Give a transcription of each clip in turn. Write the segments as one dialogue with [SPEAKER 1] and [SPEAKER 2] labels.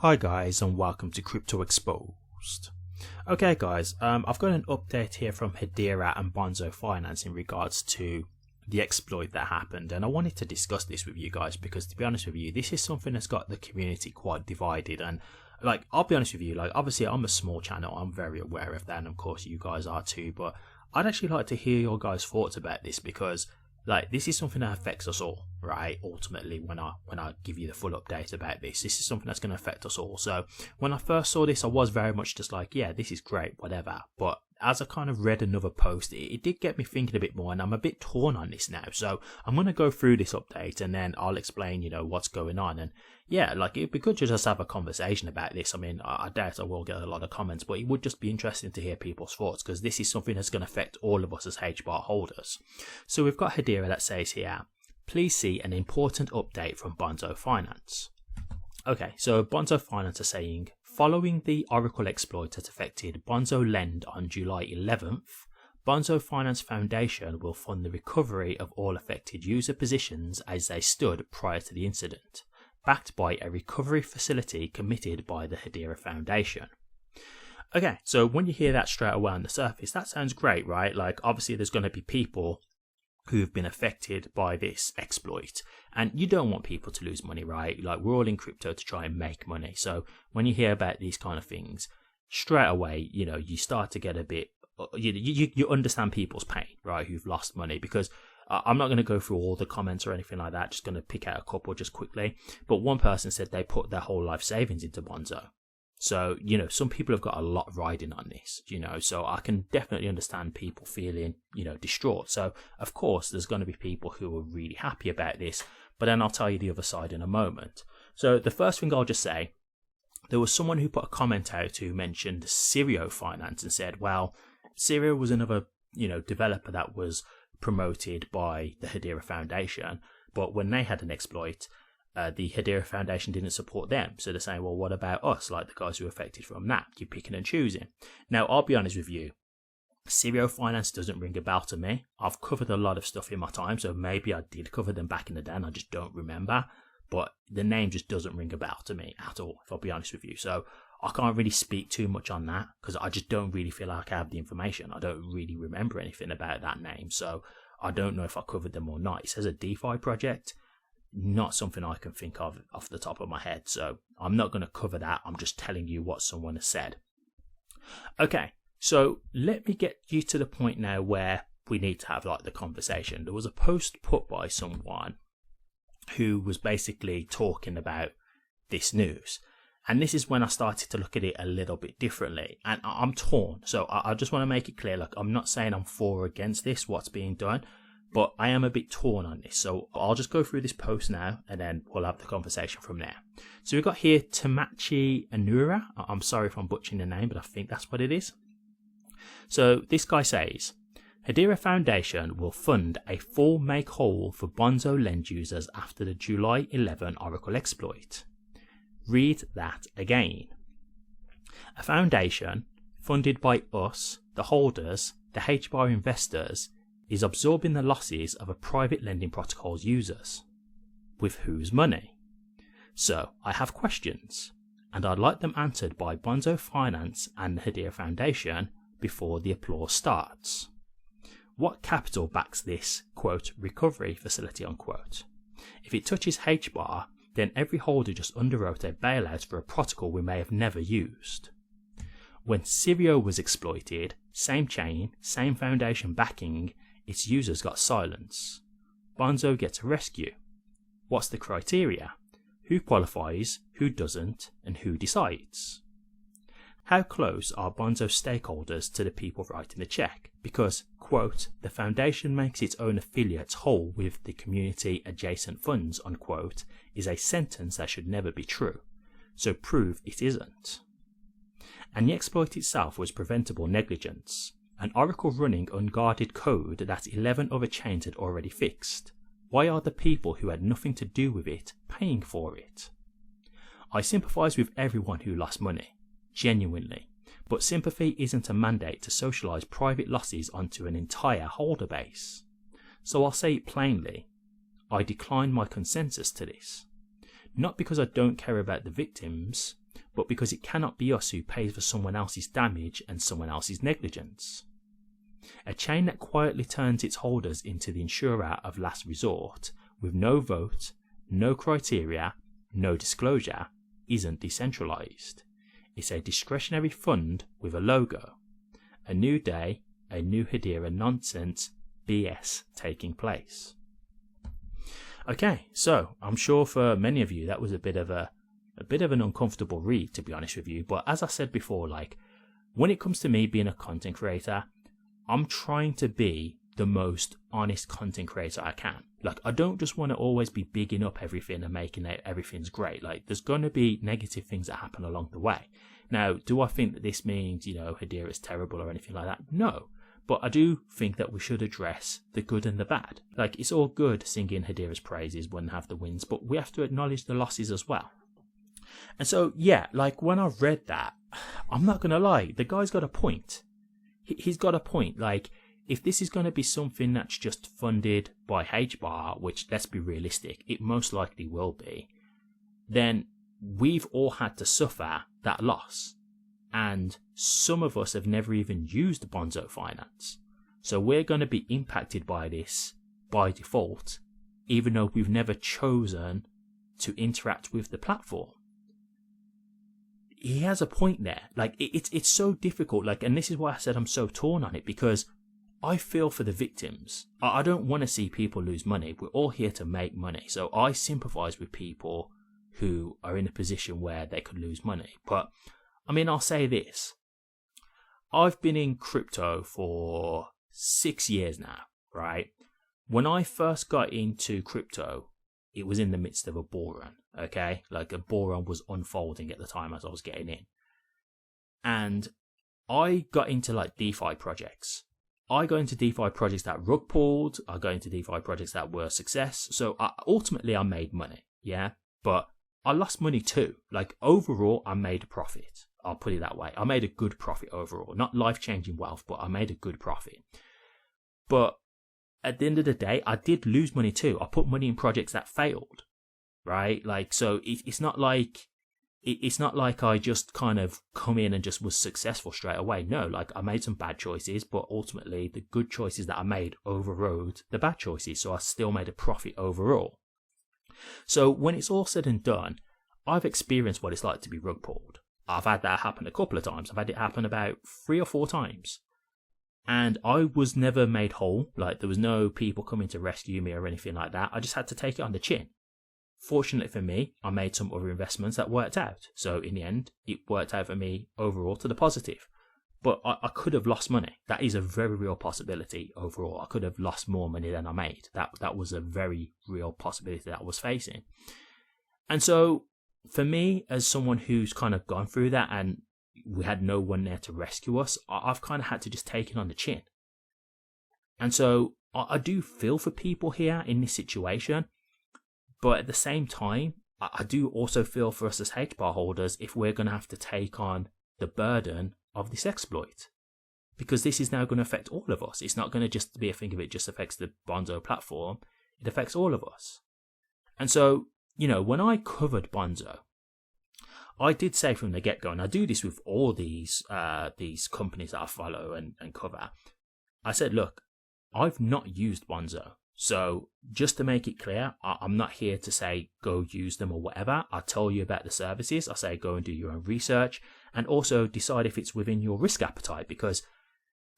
[SPEAKER 1] Hi guys, and welcome to Crypto Exposed. Okay guys, I've got an update here from Hedera and Bonzo Finance in regards to the exploit that happened, and I wanted to discuss this with you guys because, to be honest with you, this is something that's got the community quite divided. And like, I'll be honest with you, like, obviously I'm a small channel, I'm very aware of that, and of course you guys are too, but I'd actually like to hear your guys' thoughts about this because, like, this is something that affects us all, right? Ultimately, when I give you the full update about this is something that's going to affect us all. So when I first saw this, I was very much just like, yeah, this is great, whatever. But as I kind of read another post, it did get me thinking a bit more, and I'm a bit torn on this now. So I'm going to go through this update, and then I'll explain, what's going on. And yeah, like, it'd be good to just have a conversation about this. I mean, I doubt I will get a lot of comments, but it would just be interesting to hear people's thoughts, because this is something that's going to affect all of us as HBAR holders. So we've got Hedera that says here, please see an important update from Bonzo Finance. Okay, so Bonzo Finance are saying, following the Oracle exploit that affected Bonzo Lend on July 11th, Bonzo Finance Foundation will fund the recovery of all affected user positions as they stood prior to the incident, backed by a recovery facility committed by the Hedera Foundation. Okay, so when you hear that straight away on the surface, that sounds great, right? Like, obviously there's going to be people who've been affected by this exploit, and you don't want people to lose money, right? Like, we're all in crypto to try and make money. So when you hear about these kind of things, straight away, you start to get a bit, you understand people's pain, right? Who've lost money, because I'm not going to go through all the comments or anything like that. Just going to pick out a couple just quickly. But one person said they put their whole life savings into Bonzo. So, some people have got a lot riding on this, so I can definitely understand people feeling, distraught. So, of course, there's going to be people who are really happy about this, but then I'll tell you the other side in a moment. So, the first thing I'll just say, there was someone who put a comment out who mentioned Serio Finance and said, well, Serio was another, developer that was promoted by the Hedera Foundation, but when they had an exploit, the Hedera Foundation didn't support them. So they're saying, well, what about us, like the guys who are affected from that? You're picking and choosing. Now, I'll be honest with you, Serio Finance doesn't ring a bell to me. I've covered a lot of stuff in my time, so maybe I did cover them back in the day and I just don't remember, but the name just doesn't ring a bell to me at all, if I'll be honest with you. So I can't really speak too much on that because I just don't really feel like I have the information. I don't really remember anything about that name, so I don't know if I covered them or not. It says a DeFi project. Not something I can think of off the top of my head, so I'm not going to cover that. I'm just telling you what someone has said. Okay, so let me get you to the point now where we need to have like the conversation. There was a post put by someone who was basically talking about this news, and this is when I started to look at it a little bit differently, and I'm torn. So I just want to make it clear, look, I'm not saying I'm for or against this, what's being done, but I am a bit torn on this. So I'll just go through this post now, and then we'll have the conversation from there. So we've got here Tamachi Anura. I'm sorry if I'm butchering the name, but I think that's what it is. So this guy says, Hedera Foundation will fund a full make whole for Bonzo Lend users after the July 11 Oracle exploit. Read that again. A foundation funded by us, the holders, the HBAR investors, is absorbing the losses of a private lending protocol's users. With whose money? So, I have questions, and I'd like them answered by Bonzo Finance and the Hedera Foundation before the applause starts. What capital backs this, quote, recovery facility, unquote? If it touches HBAR, then every holder just underwrote a bailout for a protocol we may have never used. When Serio was exploited, same chain, same foundation backing, its users got silence. Bonzo gets a rescue. What's the criteria? Who qualifies, who doesn't, and who decides? How close are Bonzo stakeholders to the people writing the check? Because, quote, the foundation makes its own affiliates whole with the community adjacent funds, unquote, is a sentence that should never be true. So prove it isn't. And the exploit itself was preventable negligence. An Oracle running unguarded code that 11 other chains had already fixed. Why are the people who had nothing to do with it paying for it? I sympathise with everyone who lost money, genuinely, but sympathy isn't a mandate to socialise private losses onto an entire holder base. So I'll say it plainly, I decline my consensus to this. not because I don't care about the victims, but because it cannot be us who pays for someone else's damage and someone else's negligence. A chain that quietly turns its holders into the insurer of last resort, with no vote, no criteria, no disclosure, isn't decentralized. It's a discretionary fund with a logo. A new day, a new Hedera nonsense BS taking place. Okay, so I'm sure for many of you that was a bit of an uncomfortable read, to be honest with you. But as I said before, like, when it comes to me being a content creator, I'm trying to be the most honest content creator I can. Like, I don't just want to always be bigging up everything and making it everything's great. Like, there's going to be negative things that happen along the way. Now, do I think that this means, Hedera is terrible or anything like that? No. But I do think that we should address the good and the bad. Like, it's all good singing Hedera's praises when they have the wins, but we have to acknowledge the losses as well. And so, yeah, like, when I read that, I'm not going to lie, the guy's got a point. He's got a point. Like, if this is going to be something that's just funded by HBAR, which, let's be realistic, it most likely will be, then we've all had to suffer that loss. And some of us have never even used Bonzo Finance. So we're going to be impacted by this by default, even though we've never chosen to interact with the platform. He has a point there. Like, it's so difficult. Like, and this is why I said I'm so torn on it, because I feel for the victims. I don't want to see people lose money. We're all here to make money. So I sympathize with people who are in a position where they could lose money. But I mean, I'll say this. I've been in crypto for 6 years now, right? When I first got into crypto, it was in the midst of a bull run, okay? Like, a bull run was unfolding at the time as I was getting in. And I got into, like, DeFi projects. I got into DeFi projects that rug pulled. I got into DeFi projects that were a success. So ultimately, I made money, yeah? But I lost money too. Like, overall, I made a profit. I'll put it that way. I made a good profit overall. Not life-changing wealth, but I made a good profit. But at the end of the day, I did lose money too. I put money in projects that failed, right? Like, so it's not like I just kind of come in and just was successful straight away. No, like, I made some bad choices, but ultimately the good choices that I made overrode the bad choices. So I still made a profit overall. So when it's all said and done, I've experienced what it's like to be rug pulled. I've had that happen a couple of times. I've had it happen about 3 or 4 times. And I was never made whole. Like, there was no people coming to rescue me or anything like that. I just had to take it on the chin. Fortunately for me, I made some other investments that worked out. So in the end, it worked out for me overall to the positive. But I could have lost money. That is a very real possibility overall. I could have lost more money than I made. That was a very real possibility that I was facing. And so, for me, as someone who's kind of gone through that and we had no one there to rescue us, I've kind of had to just take it on the chin. And so I do feel for people here in this situation, but at the same time, I do also feel for us as HBAR holders if we're going to have to take on the burden of this exploit. Because this is now going to affect all of us. It's not going to just be a thing of it just affects the Bonzo platform. It affects all of us. And so, when I covered Bonzo, I did say from the get-go, and I do this with all these companies that I follow and cover, I said, look, I've not used Bonzo. So just to make it clear, I'm not here to say go use them or whatever. I tell you about the services. I say go and do your own research and also decide if it's within your risk appetite, because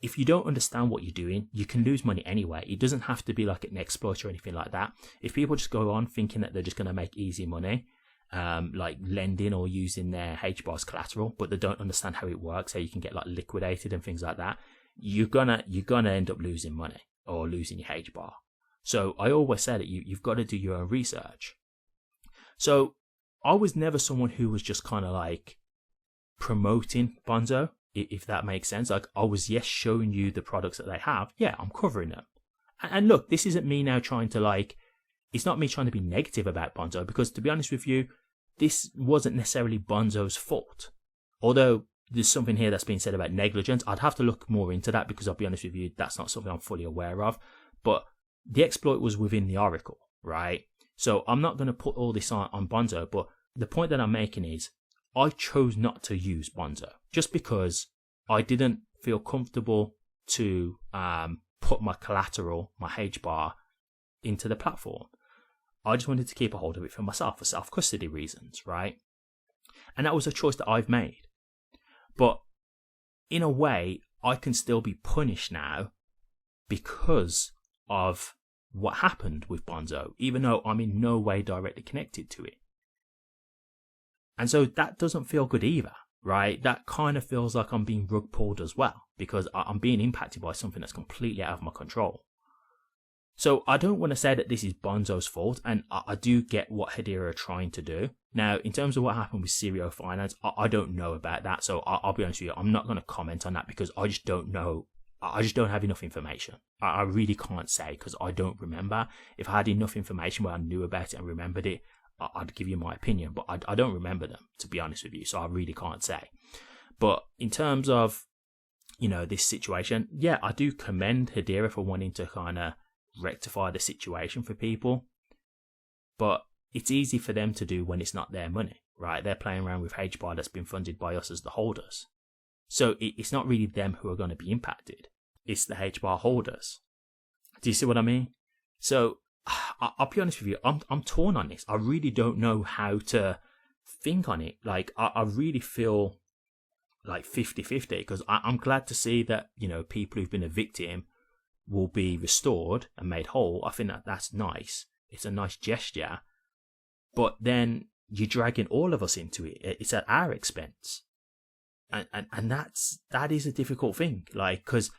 [SPEAKER 1] if you don't understand what you're doing, you can lose money anyway. It doesn't have to be like an exploit or anything like that. If people just go on thinking that they're just going to make easy money, like lending or using their HBAR's collateral, but they don't understand how it works, how you can get like liquidated and things like that, you're gonna end up losing money or losing your HBAR. So I always say that you've got to do your own research. So I was never someone who was just kind of like promoting Bonzo, if that makes sense. Like, I was, yes, showing you the products that they have. Yeah, I'm covering them. And look, this isn't me now trying to like, it's not me trying to be negative about Bonzo, because to be honest with you, this wasn't necessarily Bonzo's fault. Although there's something here that's been said about negligence. I'd have to look more into that, because I'll be honest with you, that's not something I'm fully aware of. But the exploit was within the Oracle, right? So I'm not going to put all this on Bonzo, but the point that I'm making is I chose not to use Bonzo just because I didn't feel comfortable to put my collateral, my HBAR, into the platform. I just wanted to keep a hold of it for myself for self-custody reasons, right? And that was a choice that I've made. But in a way, I can still be punished now because of what happened with Bonzo, even though I'm in no way directly connected to it. And so that doesn't feel good either, right? That kind of feels like I'm being rug pulled as well, because I'm being impacted by something that's completely out of my control. So I don't want to say that this is Bonzo's fault, and I do get what Hedera are trying to do. Now, in terms of what happened with Serial Finance, I don't know about that, so I'll be honest with you, I'm not going to comment on that because I just don't know. I just don't have enough information. I really can't say because I don't remember. If I had enough information where I knew about it and remembered it, I'd give you my opinion, but I don't remember them, to be honest with you, so I really can't say. But in terms of, this situation, yeah, I do commend Hedera for wanting to kind of rectify the situation for people, but it's easy for them to do when it's not their money, right? They're playing around with HBAR that's been funded by us as the holders. So it's not really them who are going to be impacted. It's the HBAR holders. Do you see what I mean? So I'll be honest with you, I'm torn on this. I really don't know how to think on it. Like, I really feel like 50-50 because I'm glad to see that, people who've been a victim will be restored and made whole. I think that's nice. It's a nice gesture. But then you're dragging all of us into it. It's at our expense. And that is a difficult thing. Like, because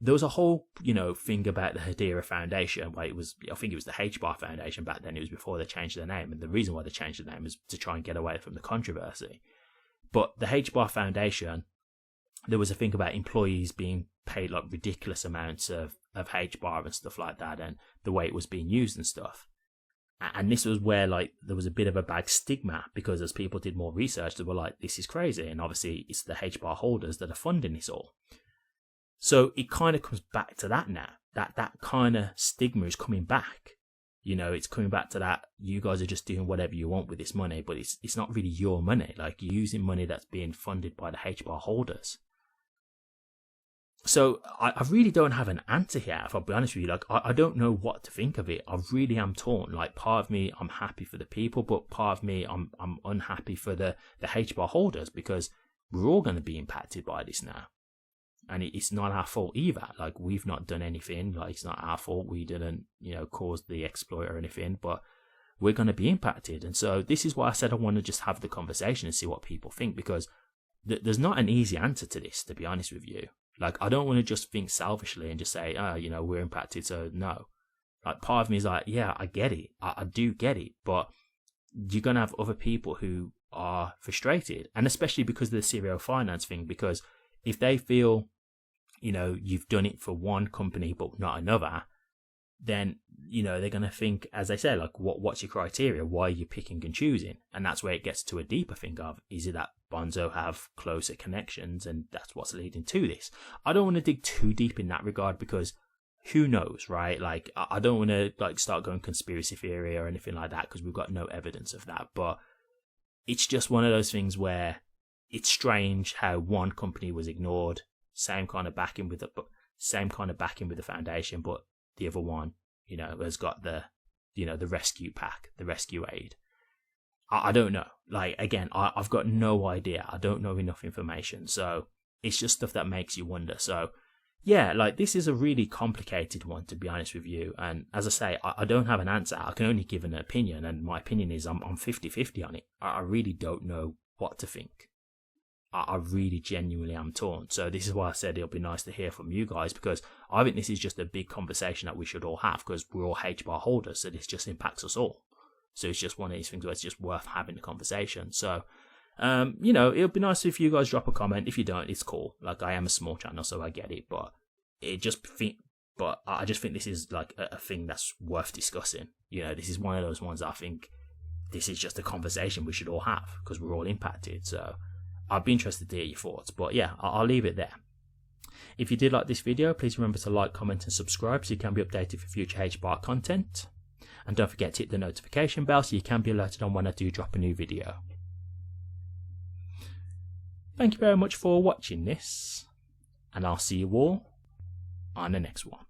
[SPEAKER 1] there was a whole, thing about the Hedera Foundation where I think it was the HBAR Foundation back then. It was before they changed their name. And the reason why they changed the name was to try and get away from the controversy. But the HBAR Foundation, there was a thing about employees being paid like ridiculous amounts of HBAR and stuff like that, and the way it was being used and stuff. And this was where like there was a bit of a bad stigma because as people did more research, they were like, this is crazy. And obviously it's the HBAR holders that are funding this all. So it kind of comes back to that now. That kind of stigma is coming back. It's coming back to that. You guys are just doing whatever you want with this money, but it's not really your money. Like, you're using money that's being funded by the HBAR holders. So I really don't have an answer here, if I'll be honest with you. Like, I don't know what to think of it. I really am torn. Like, part of me, I'm happy for the people, but part of me, I'm unhappy for the HBAR holders because we're all going to be impacted by this now. And it's not our fault either. Like, we've not done anything. Like, it's not our fault. We didn't, cause the exploit or anything, but we're going to be impacted. And so this is why I said I want to just have the conversation and see what people think, because there's not an easy answer to this, to be honest with you. Like, I don't want to just think selfishly and just say, we're impacted, so no. Like, part of me is like, yeah, I get it. I do get it. But you're going to have other people who are frustrated. And especially because of the serial finance thing, because if they feel, you've done it for one company but not another, then, they're going to think, as I say, like, what's your criteria? Why are you picking and choosing? And that's where it gets to a deeper thing of, is it that Bonzo have closer connections and that's what's leading to this? I don't want to dig too deep in that regard because who knows, right? Like, I don't want to like start going conspiracy theory or anything like that because we've got no evidence of that. But it's just one of those things where it's strange how one company was ignored, same kind of backing with the foundation, but the other one, has got the rescue pack, the rescue aid. I don't know. Like, again, I've got no idea. I don't know enough information. So it's just stuff that makes you wonder. So yeah, like, this is a really complicated one, to be honest with you. And as I say, I don't have an answer. I can only give an opinion. And my opinion is I'm 50-50 on it. I really don't know what to think. I really genuinely am torn. So this is why I said it'll be nice to hear from you guys, because I think this is just a big conversation that we should all have, because we're all HBAR holders, so this just impacts us all. So it's just one of these things where it's just worth having the conversation. So, it'll be nice if you guys drop a comment. If you don't, it's cool. Like, I am a small channel, so I get it, but I just think this is like a thing that's worth discussing. This is one of those ones that I think this is just a conversation we should all have because we're all impacted. So I'd be interested to hear your thoughts, but yeah, I'll leave it there. If you did like this video, please remember to like, comment and subscribe so you can be updated for future HBAR content. And don't forget to hit the notification bell so you can be alerted on when I do drop a new video. Thank you very much for watching this, and I'll see you all on the next one.